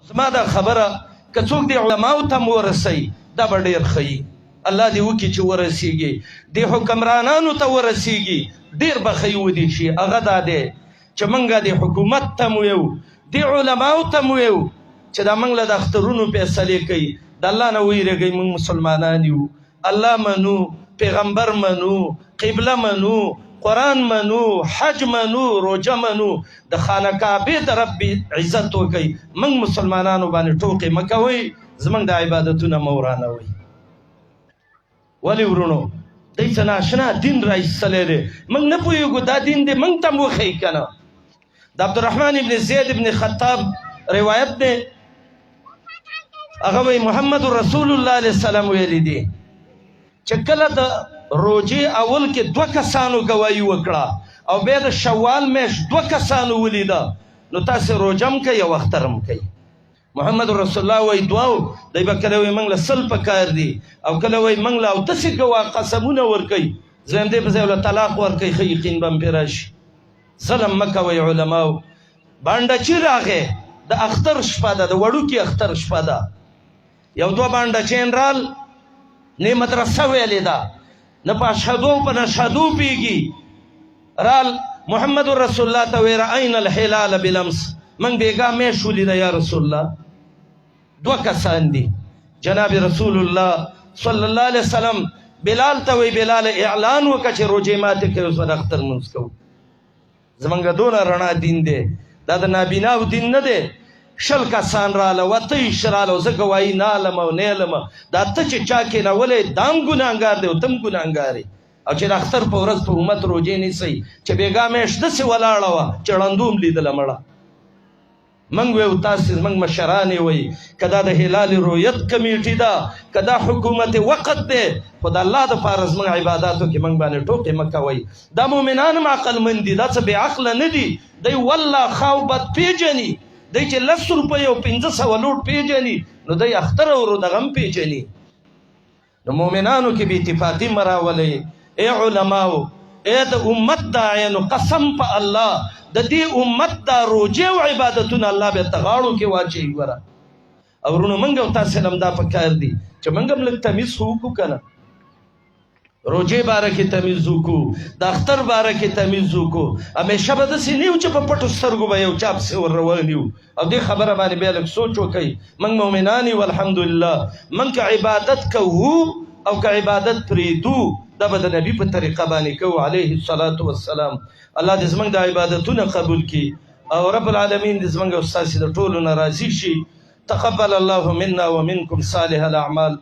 زما دا خبره که څوک د علماو ته ورسوي دا به ډېر ښه الله دې وکړي چې ورسیږي د حکمرانانو ته ورسیږي ډېر به ښه ودی شي. هغه دا دی چې موږ د حکومت ته مو یو د علماو ته مو یو چې دا موږ له د اخترونو فیصلې کوي. د الله نه ویرېږئ، موږ مسلمانان یو، الله منو، پیغمبر منو، قبله منو، قرآن منو، حج منو، روجه منو، د خانه کعبې د رب عزت وکئ. موږ مسلمانانو باندې ټوکې مه کوئ، زموږ د عبادتونه مه ورانوئ. ولې ورونو دی څه ناشنا دین را ایستلی دی، موږ نه پوهېږو دا دین دی، موږ ته م وښیئ که نه. د عبدالرحمن ابن زید ابن خطاب روایت دی، هغه وایي محمد رسول الله علیه السلام ویلی دی چې کله د روجې اول کې 2 کسانو ګواهي وکړه او بیا د شوال میاشت 2 کسانو ولیده، نو تاسې روجه هم کوئ او اختر هم کوئ. محمد رسول الله وایي دوه، دی به کله وایي موږ له 100 پکار دي او کله وایي موږ له 8 ګواه قسمونه ورکوئ، زم دې په ځای له طلاق ورکوئ، ښه یقین به هم پرې راشي. ظلم مه کوئ علماو. بانډچي راغی، د اختر شپه ده، د وړوکي اختر شپه ده، یو 2 بانډچیان رال، نه مدرسه ویلې ده، نه په اشهدو په نشهدو پیږي، رال محمد رسول الله ته وی رأینا الهلال بالامس، من بیګا میاشت ولیده یا رسول الله. 2 کسان دي. جناب رسول الله صلی الله علیه وسلم بلال ته وی بلال اعلان وکړه چې روجې ماتې کوي، اوس به د اختر لمونځ کوو. زمونږ دونه رڼا دین دی، دا د نابیناو دین نه دی. 20 کسان راله، 28 راله، زه ګواهي نه علم او نه علم، دا ته چې چا کېنولی دا هم ګناهګار دی او ته هم ګناهګار یې. او چې د اختر په ورځ په امت روجې نیسئ چې بېګا میاشت داسې ولاړه وه چې ړندو هم لیدله مړه. موږ ویو تاسې زموږ مشران یې وایي که دا د هلال رویت کمیټي ده، که دا حکومت وقت دی، خو د الله دپاره زموږ عباداتو کې موږ باندې ټوکې مه کوئ. دا مؤمنان هم عقلمند دي، دا څه بې عقله نه دي. دی والله ښه او بد پېژني، دی چې 10 روپۍ او 500 لوټ پېژني، نو دی اختر او دغه هم پېژني. نو مؤمنانو کې بې اتفاقي مه راولئ. ای علماو، ای د امت داعیانو، قسم په الله د دې امت دا روجې او عبادتونه الله به ته غاړو کې واچوي. ګوره او ورونو موږ او تاسې هم دا پکار دي چې موږ هم لږ تمیز خو وکړو که نه. روجې باره کې تمیز وکړو، د اختر باره کې تمیز وکړو. همیشه به داسې نه یو چې په پټو سترګو به یو چا پسې ور روان یو. او دې خبره باندې بیا لږ سوچ وکئ. موږ مؤمنان یو الحمدلله. موږ که عبادت کوو او که عبادت پرېږدو دا به د نبي په طریقه باندې کوو علیه الصلاة والسلام. الله دې زموږ د عبادتونه قبول کړي او رب العالمین دې زموږ او ستاسې د ټولو نه راضي شي. تقبل الله منا ومنکم صالح الاعمال.